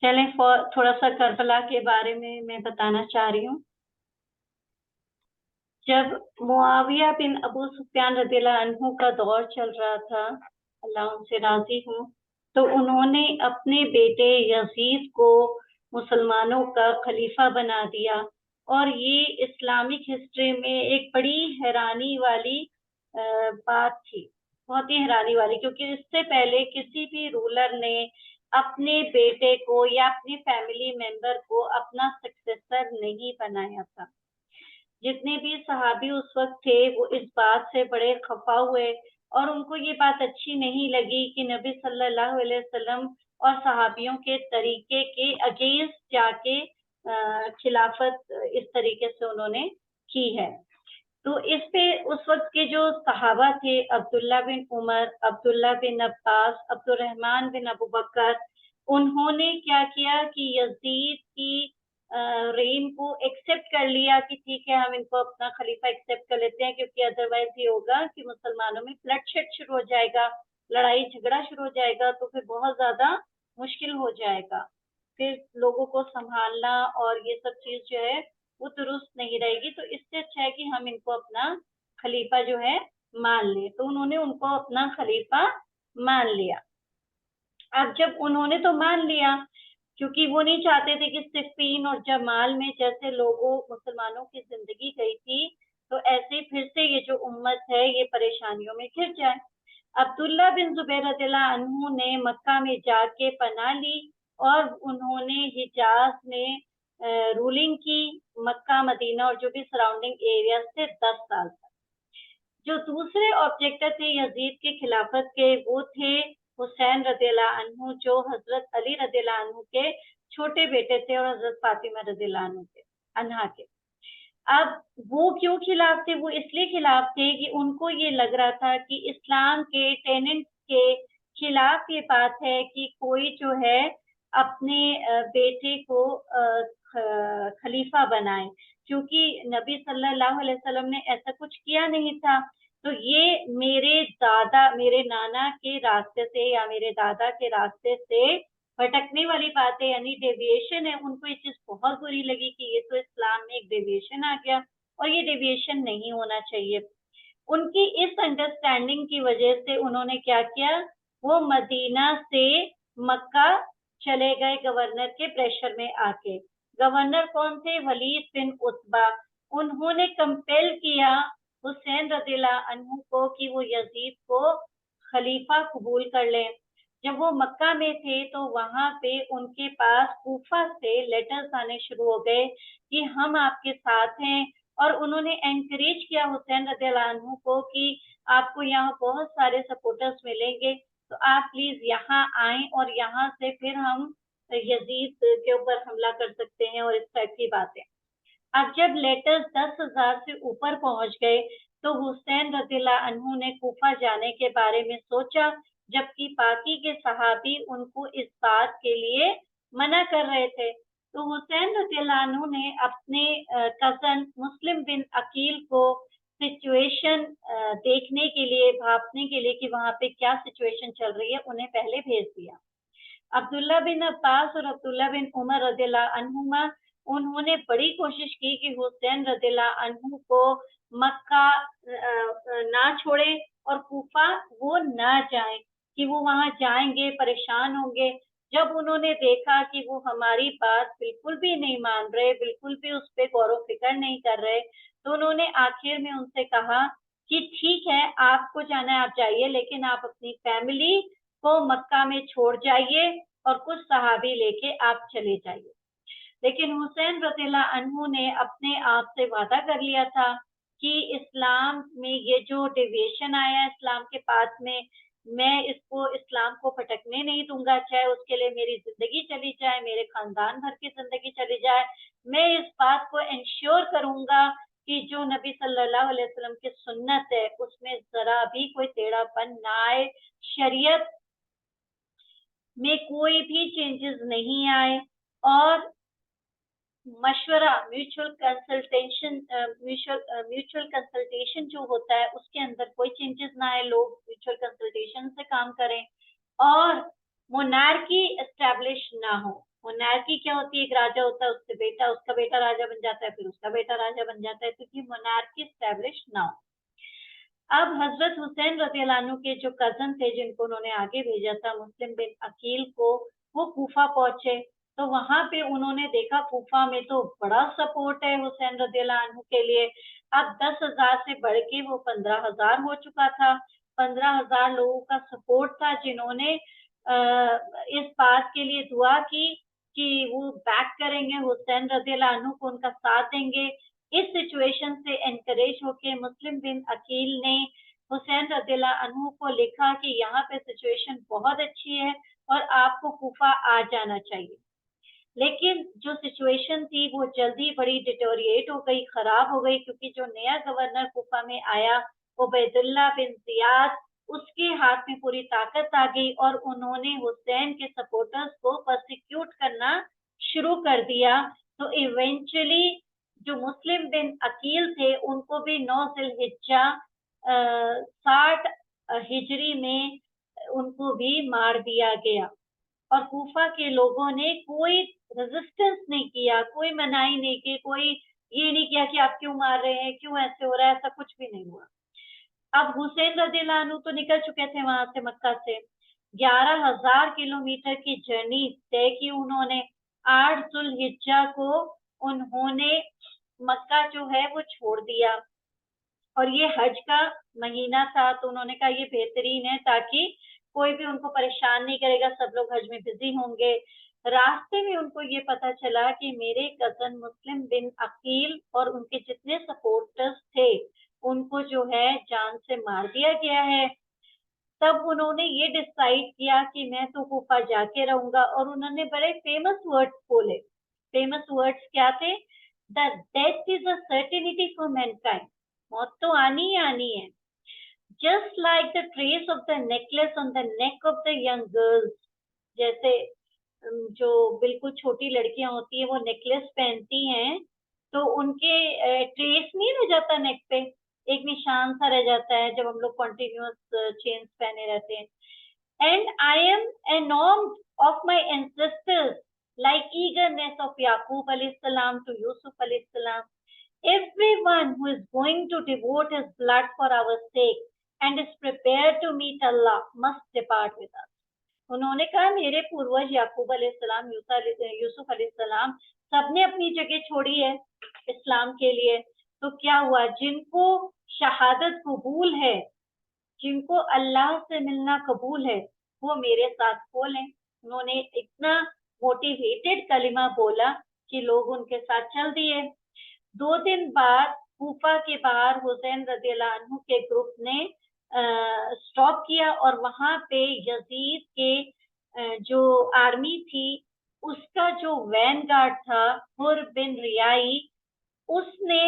चलें थोड़ा सा करबला के बारे में मैं बताना चाह रही हूँ। जब मुआविया बिन अबू सुफियान रज़ियल्लाहु अन्हु का दौर चल रहा था, अल्लाह उनसे राजी हो, तो उन्होंने अपने बेटे यजीद को मुसलमानों का खलीफा बना दिया। और ये इस्लामिक हिस्ट्री में एक बड़ी हैरानी वाली बात थी, बहुत ही हैरानी वाली, क्योंकि इससे पहले किसी भी रूलर ने अपने बेटे को या अपनी फैमिली मेंबर को अपना सक्सेसर नहीं बनाया था। जितने भी सहाबी उस वक्त थे वो इस बात से बड़े खफा हुए और उनको ये बात अच्छी नहीं लगी कि नबी सल्लल्लाहु अलैहि वसल्लम और सहाबियों के तरीके के अगेंस्ट जाके खिलाफत इस तरीके से उन्होंने की है। तो इस पे उस वक्त के जो सहाबा थे, अब्दुल्ला बिन उमर, अब्दुल्ला बिन अब्बास, अब्दुर्रहमान बिन अबू बकर, उन्होंने क्या किया कि यजीद की रेन को एक्सेप्ट कर लिया कि ठीक है, हम इनको अपना खलीफा एक्सेप्ट कर लेते हैं, क्योंकि अदरवाइज ये होगा कि मुसलमानों में ब्लडशेड शुरू हो जाएगा, लड़ाई झगड़ा शुरू हो जाएगा, तो फिर बहुत ज्यादा मुश्किल हो जाएगा, फिर लोगों को संभालना और ये सब चीज जो है वो दुरुस्त नहीं रहेगी। तो इससे अच्छा है कि हम इनको अपना खलीफा जो है मान लें। तो उन्होंने उनको अपना खलीफा मान लिया। अब जब उन्होंने तो मान लिया, क्योंकि वो नहीं चाहते थे कि सिफ़ीन और जमाल में जैसे लोगों मुसलमानों की जिंदगी गई थी, तो ऐसे फिर से ये जो उम्मत है ये परेशानियों में घिर जाए। अब्दुल्ला बिन जुबैर रज़ियल्लाहु अन्हु ने मक्का में जाके पनाह ली और उन्होंने हिजाज में रूलिंग की, मक्का मदीना और जो भी सराउंडिंग एरिया से 10 साल तक। जो दूसरे ऑब्जेक्टर थे यजीद के खिलाफत के, वो थे हुसैन रज़ियल्लाहु अन्हु, जो हजरत अली रज़ियल्लाहु अन्हु के छोटे बेटे थे और हजरत फातिमा रज़ियल्लाहु अन्हा के। अब वो क्यों खिलाफ थे? वो इसलिए खिलाफ थे कि उनको ये लग रहा था कि इस्लाम के टेनेंट्स के खिलाफ ये बात है कि कोई जो है अपने बेटे को खलीफा बनाए, क्योंकि नबी सल्लल्लाहु अलैहि वसल्लम ने ऐसा कुछ किया नहीं था। तो ये मेरे नाना के रास्ते से या मेरे दादा के रास्ते से भटकने वाली बात है, यानी डेविएशन है। उनको ये चीज बहुत बुरी लगी कि ये तो इस्लाम में एक डेविएशन आ गया और ये डेविएशन नहीं होना चाहिए। उनकी इस अंडरस्टैंडिंग की वजह से उन्होंने क्या किया, वो मदीना से मक्का चले गए गवर्नर के प्रेशर में आके। गवर्नर कौन थे? वलीद बिन उतबा। उन्होंने कंपेल किया हुसैन रज़ियल्लाहु अन्हु को कि वो यजीद को खलीफा कबूल कर लें। जब वो मक्का में थे तो वहां पे उनके पास कूफा से लेटर्स आने शुरू हो गए कि हम आपके साथ हैं, और उन्होंने एनकरेज किया हुसैन रज़ियल्लाहु अन्हु को कि आपको यहाँ बहुत सारे सपोर्टर्स मिलेंगे, तो आप प्लीज यहाँ आएं और यहाँ से फिर हम यजीद के ऊपर हमला कर सकते हैं और इस टाइप की बातें। अब जब लेटर्स 10,000 से ऊपर पहुंच गए तो हुसैन रज़ियल्लाहु अन्हु ने कूफा जाने के बारे में सोचा, जबकि बाकी के सहाबी उनको इस बात के लिए मना कर रहे थे। तो हुसैन रज़ियल्लाहु अन्हु ने अपने कजन मुस्लिम बिन अकील को सिचुएशन देखने के लिए, भापने के लिए कि वहां पे क्या सिचुएशन चल रही है, उन्हें पहले भेज दिया। अब्दुल्ला बिन अब्बास और अब्दुल्ला बिन उमर रज़ियल्लाहु अन्हुमा, उन्होंने बड़ी कोशिश की कि हुसैन रज़ियल्लाहु अन्हु को मक्का ना छोड़े और कूफा वो ना जाएं, कि वो वहां जाएंगे परेशान होंगे। जब उन्होंने देखा कि वो हमारी बात बिल्कुल भी नहीं मान रहे, बिल्कुल भी उस पर गौर फिक्र नहीं कर रहे, तो उन्होंने आखिर में उनसे कहा कि ठीक है, आपको जाना है आप जाइए, लेकिन आप अपनी फैमिली को मक्का में छोड़ जाइए और कुछ सहाबी लेके आप चले जाइए। लेकिन हुसैन रज़ियल्लाहु अन्हु ने अपने आप से वादा कर लिया था कि इस्लाम में ये जो डेविएशन आया है इस्लाम के पास में, मैं इस्लाम को फटकने नहीं दूंगा, चाहे उसके लिए मेरी जिंदगी चली जाए, मेरे खानदान भर की जिंदगी चली जाए। मैं इस बात को इंश्योर करूंगा कि जो नबी सल्लल्लाहु अलैहि वसल्लम की सुन्नत है उसमें जरा भी कोई टेढ़ापन ना आए, शरीयत में कोई भी चेंजेस नहीं आए, और मशवरा म्यूचुअल कंसल्टेशन जो होता है उसके अंदर कोई चेंजेस ना आए, लोग म्यूचुअल कंसल्टेशन से काम करें, और मोनार्की एस्टैब्लिश ना हो। मोनार्की क्या होती है, एक राजा होता है, उससे बेटा, उसका बेटा राजा बन जाता है, फिर उसका बेटा राजा बन जाता है, तो ये मोनार्की स्टैब्लिश ना हो। अब हजरत हुसैन रज़ियल्लाहु अन्हु के जो कजन थे जिनको उन्होंने आगे भेजा था मुस्लिम बिन अकील को, वो कूफा पहुंचे, तो वहां पे उन्होंने देखा कूफा में तो बड़ा सपोर्ट है हुसैन रज़ियल्लाहु अन्हु के लिए। अब 10,000 से बढ़ के वो 15,000 हो चुका था। 15,000 लोगों का सपोर्ट था जिन्होंने इस बात के लिए दुआ की कि वो बैक करेंगे हुसैन रज़ियल्लाहु अन्हु को, उनका साथ देंगे। इस सिचुएशन से एनकरेज होके मुस्लिम बिन अकील ने हुसैन रज़ियल्लाहु अन्हु को लिखा कि यहाँ पे सिचुएशन बहुत अच्छी है और आपको कूफा आ जाना चाहिए। लेकिन जो सिचुएशन थी वो जल्दी बड़ी डिटोरिएट हो गई, खराब हो गई, क्योंकि जो नया गवर्नर कूफा में आया उबैदुल्लाह बिन जियाद, उसके हाथ में पूरी ताकत आ गई और उन्होंने हुसैन के सपोर्टर्स को परसिक्यूट करना शुरू कर दिया। तो इवेंचुअली जो मुस्लिम बिन अकील थे उनको भी 9 जिलहिज्जा 60 हिजरी में उनको भी मार दिया गया। और कूफा के लोगों ने कोई रेजिस्टेंस नहीं किया, कोई मनाही नहीं की, कोई ये नहीं किया कि आप क्यों मार रहे हैं, क्यों ऐसे हो रहा है, ऐसा कुछ भी नहीं हुआ। अब हुसैन रज़ियल्लाहु अन्हु तो निकल चुके थे वहां से, मक्का से 11,000 किलोमीटर की जर्नी तय की उन्होंने। 8 जुल्हिज्जा को उन्होंने मक्का जो है वो छोड़ दिया, और ये हज का महीना था, तो उन्होंने कहा ये बेहतरीन है ताकि कोई भी उनको परेशान नहीं करेगा, सब लोग हज में बिजी होंगे। रास्ते में उनको ये पता चला कि मेरे कजन मुस्लिम बिन अकील और उनके जितने सपोर्टर्स थे उनको जो है जान से मार दिया गया है। तब उन्होंने ये डिसाइड किया कि मैं तो कूफा जाके रहूंगा, और उन्होंने बड़े फेमस वर्ड्स बोले। फेमस वर्ड्स क्या थे? The death is a certainty for Mankind, मौत तो आनी ही आनी है। Just like the trace of the necklace on the neck of the young girls, जैसे जो बिल्कुल छोटी लड़कियां होती है वो नेकलेस पहनती हैं, तो उनके ट्रेस नहीं रह जाता नेक पे, एक निशान सा रह जाता है जब हम लोग कॉन्टिन्यूअस चेन्स पहने रहते हैं। And I am enormed of my ancestors, like eagerness of Yaqub alayhi salam to Yusuf alayhi salam. Everyone who is going to devote his blood for our sake and is prepared to meet Allah must depart with us. उन्होंने कहा मेरे पूर्वज याकूब अलैहिस्सलाम, यूसुफ अलैहिस्सलाम, सबने अपनी जगह छोड़ी है इस्लाम के लिए। तो क्या हुआ? जिनको शहादत कबूल है, जिनको अल्लाह से मिलना कबूल है, वो मेरे साथ बोलें। उन्होंने इतना मोटिवेटेड कलिमा बोला कि लोग उनके साथ चल दिए। 2 दिन बाद कूफा के बाहर हुसैन रज़ियल्लाहु अन्हु के ग्रुप ने स्टॉप किया, और वहां पे यजीद के जो आर्मी थी उसका जो वैन गार्ड था हुर बिन रियाई, उसने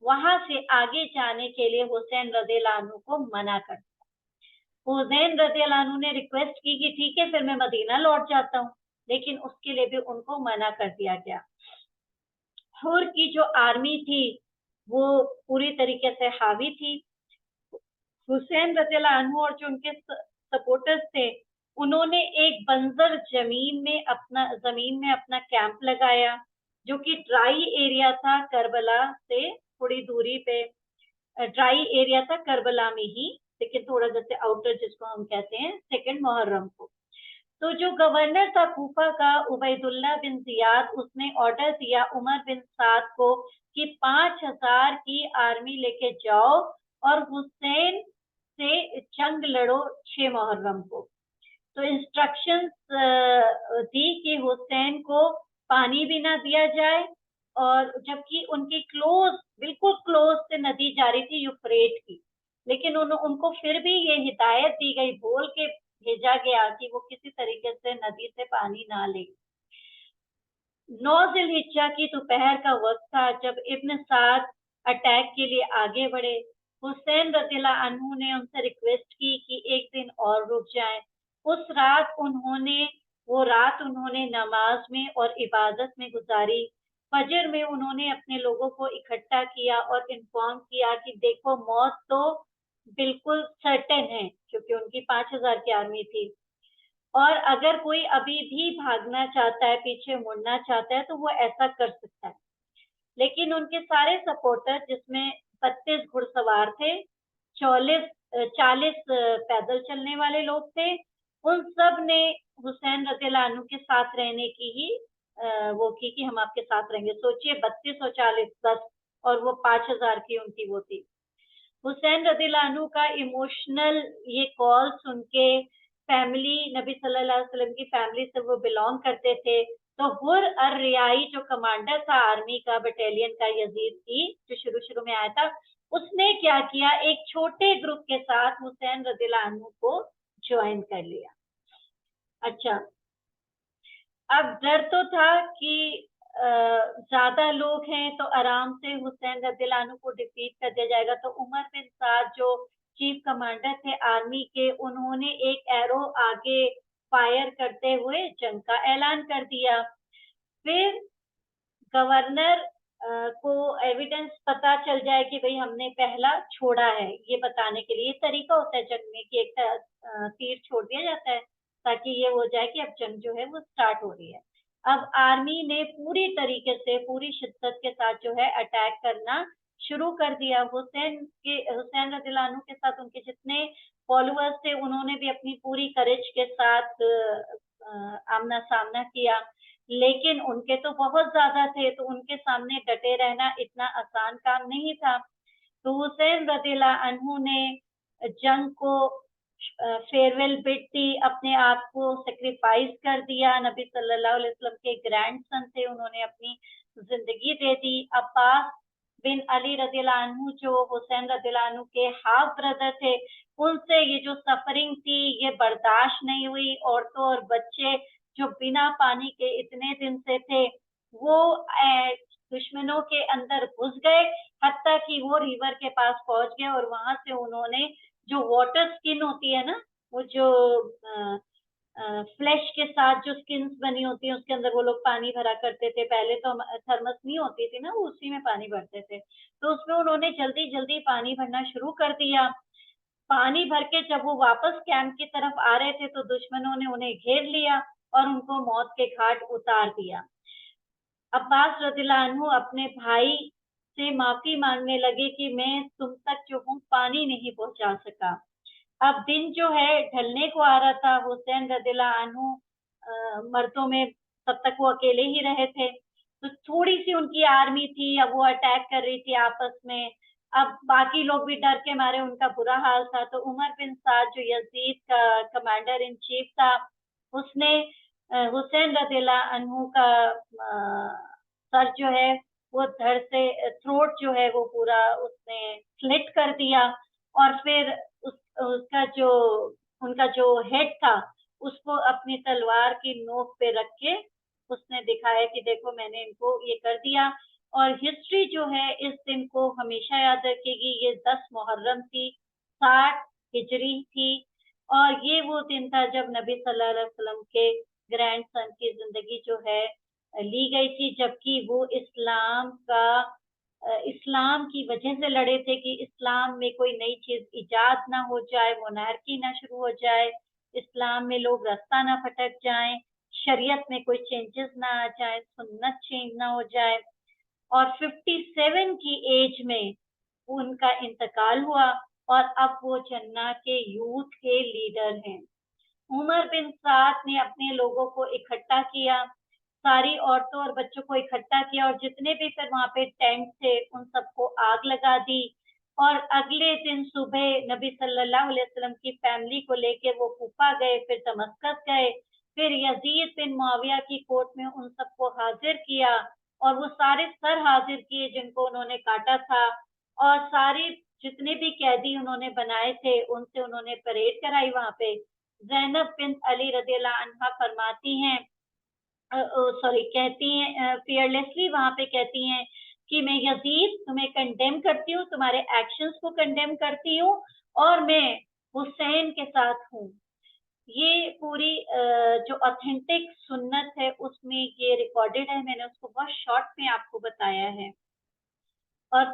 वहां से आगे जाने के लिए हुसैन रज़ियल्लाहु अन्हु को मना कर दिया। हुसैन रज़ियल्लाहु अन्हु ने रिक्वेस्ट की कि ठीक है फिर मैं मदीना लौट जाता हूँ, लेकिन उसके लिए भी उनको मना कर दिया गया। हुर की जो आर्मी थी वो पूरी तरीके से हावी थी। हुसैन रज़ियल्लाहु अन्हु और जो उनके सपोर्टर्स थे उन्होंने एक बंजर जमीन में अपना कैंप लगाया, जो कि ड्राई एरिया था, करबला से थोड़ी दूरी पे ड्राई एरिया था करबला में ही, लेकिन थोड़ा जैसे आउटर जिसको हम कहते हैं 2 मुहर्रम को। तो जो गवर्नर था कूफा का उबैदुल्लाह बिन जियाद, उसने ऑर्डर दिया उमर बिन साद को कि 5,000 की आर्मी लेके जाओ और हुसैन से जंग लड़ो 6 मुहर्रम को। तो इंस्ट्रक्शंस दी कि हुसैन को पानी भी ना दिया जाए, और जबकि उनकी बिल्कुल क्लोज से नदी जा रही थी यूफ्रेट की, लेकिन उनको फिर भी ये हिदायत दी गई, बोल के भेजा गया कि वो किसी तरीके से नदी से पानी ना ले। 9 जिलहिज्जा की दोपहर का वक्त था जब इब्न साद अटैक के लिए आगे बढ़े। हुसैन रज़ियल्लाहु अन्हु ने उनसे रिक्वेस्ट की कि एक दिन और रुक जाएं। वो रात उन्होंने नमाज में और इबादत में गुजारी। फजर में उन्होंने अपने लोगों को इकट्ठा किया और इन्फॉर्म किया कि देखो मौत तो बिल्कुल सर्टेन है, क्योंकि उनकी 5,000 की आर्मी थी, اور اگر کوئی ابھی بھی بھاگنا چاہتا ہے, پیچھے مڑنا چاہتا ہے, تو وہ ایسا کر سکتا ہے. لیکن ان کے سارے سپورٹر, جس میں 32 گھڑ سوار تھے, 40 پیدل چلنے والے لوگ تھے, ان سب نے حسین رضی اللہ عنہ کے ساتھ رہنے کی ہی وہ کی کہ ہم آپ کے ساتھ رہیں گے. سوچئے 32 اور 40 10, اور وہ 5000 کی ان کی وہ تھی. حسین رضی اللہ عنہ کا ایموشنل یہ کال سن کے, فیملی, نبی صلی اللہ علیہ وسلم کی فیملی سے وہ بلونگ کرتے تھے, تو حر الریائی جو کمانڈر تھا آرمی کا, بٹالین کا, یزید کی, جو شروع میں آیا تھا, اس نے کیا کیا, ایک چھوٹے گروپ کے ساتھ حسین رضی اللہ عنہ کو جوائن کر لیا. اچھا, اب ڈر تو تھا کہ زیادہ لوگ ہیں تو آرام سے حسین رضی اللہ عنہ کو ڈیفیٹ کر دیا جائے گا. تو عمر بن سعد جو چیف کمانڈر تھے آرمی کے, انہوں نے ایک ایرو آگے فائر کرتے ہوئے جنگ کا اعلان کر دیا. پھر گورنر کو ایویڈنس پتا چل جائے کہ بھئی ہم نے پہلا چھوڑا ہے, یہ بتانے کے لیے. طریقہ ہوتا ہے جنگ میں کہ ایک تیر چھوڑ دیا جاتا ہے تاکہ یہ ہو جائے کہ اب جنگ جو ہے وہ سٹارٹ ہو رہی ہے. اب آرمی نے پوری طریقے سے, پوری شدت کے ساتھ جو ہے اٹیک کرنا شروع کر دیا. حسین رضی اللہ عنہ کے ساتھ ان کے جتنے فالوورز تھے, انہوں نے بھی اپنی پوری کریج کے ساتھ آمنا سامنا کیا, لیکن ان کے تو بہت زیادہ تھے, تو ان کے سامنے ڈٹے رہنا اتنا آسان کام نہیں تھا. تو حسین رضی اللہ عنہ نے جنگ کو فیئرویل بٹ دی, اپنے آپ کو سیکریفائز کر دیا. نبی صلی اللہ علیہ وسلم کے گرینڈ سن تھے, انہوں نے اپنی زندگی دے دی. عباس بن علی رضی اللہ عنہ جو حسین رضی اللہ عنہ کے ہاف بردر تھے, ان سے یہ جو سفرنگ تھی یہ برداشت نہیں ہوئی. عورتوں اور بچے جو بنا پانی کے اتنے دن سے تھے, وہ دشمنوں کے اندر گھس گئے, حتیٰ کہ وہ ریور کے پاس پہنچ گئے, اور وہاں سے انہوں نے جو واٹر سکن ہوتی ہے نا, وہ جو فلیش کے ساتھ جو سکنز بنی ہوتی ہیں, اس کے اندر وہ لوگ پانی بھرا کرتے تھے. پہلے تو تھرمس نہیں ہوتی تھی نا, وہ اسی میں پانی بھرتے تھے, تو اس میں انہوں نے جلدی جلدی پانی بھرنا شروع کر دیا. پانی بھر کے جب وہ واپس کیمپ کی طرف آ رہے تھے, تو دشمنوں نے انہیں گھیر لیا اور ان کو موت کے گھاٹ اتار دیا. عباس رضی اللہ عنہ اپنے بھائی سے معافی مانگنے لگے کہ میں تم تک جو ہوں پانی نہیں پہنچا سکا. اب دن جو ہے ڈھلنے کو آ رہا تھا. حسین رضی اللہ عنہ مردوں میں تب تک وہ اکیلے ہی رہے تھے, تو تھوڑی سی ان کی آرمی تھی, اب وہ اٹیک کر رہی تھی آپس میں. اب باقی لوگ بھی ڈر کے مارے, ان کا برا حال تھا. تو عمر بن سعد جو یزید کا کمانڈر ان چیف تھا, اس نے حسین رضی اللہ عنہ کا سر جو ہے وہ دھڑ سے, تھروٹ جو ہے وہ پورا اس نے سلٹ کر دیا, اور پھر اس کا جو ان کا جو ہیڈ تھا, اس کو اپنی تلوار کی نوک پہ رکھ کے اس نے دکھایا کہ دیکھو میں نے ان کو یہ کر دیا. اور ہسٹری جو ہے اس دن کو ہمیشہ یاد رکھے گی. یہ 10 محرم تھی, 60 ہجری تھی, اور یہ وہ دن تھا جب نبی صلی اللہ علیہ وسلم کے گرینڈ سن کی زندگی جو ہے لی گئی تھی, جبکہ وہ اسلام کی وجہ سے لڑے تھے کہ اسلام میں کوئی نئی چیز ایجاد نہ ہو جائے, مونارکی نہ شروع ہو جائے, اسلام میں لوگ رستہ نہ پھٹک جائیں, شریعت میں کوئی چینجز نہ آ جائے, سنت چینج نہ ہو جائے. اور 57 کی ایج میں ان کا انتقال ہوا, اور اب وہ جنہ کے یوتھ کے لیڈر ہیں. عمر بن سعد نے اپنے لوگوں کو اکٹھا کیا, ساری عورتوں اور بچوں کو اکٹھا کیا, اور جتنے بھی پھر وہاں پہ ٹینٹ تھے ان سب کو آگ لگا دی. اور اگلے دن صبح نبی صلی اللہ علیہ وسلم کی فیملی کو لے کے وہ کوفہ گئے, پھر دمشق گئے, پھر یزید بن معاویہ کی کورٹ میں ان سب کو حاضر کیا, اور وہ سارے سر حاضر کیے جن کو انہوں نے کاٹا تھا, اور سارے جتنے بھی قیدی انہوں نے بنائے تھے ان سے انہوں نے پریڈ کرائی وہاں پہ. زینب بنت علی رضی اللہ عنہا فرماتی ہیں, کہتی ہیں فیئرلیسلی وہاں پہ کہتی ہیں کہ میں یزید تمہیں کنڈیم کرتی ہوں, تمہارے ایکشنز کو کنڈیم کرتی ہوں, اور میں حسین کے ساتھ ہوں. یہ پوری جو آتھینٹک سنت ہے اس میں یہ ریکارڈڈ ہے, میں نے اس کو بہت شارٹ میں آپ کو بتایا ہے. اور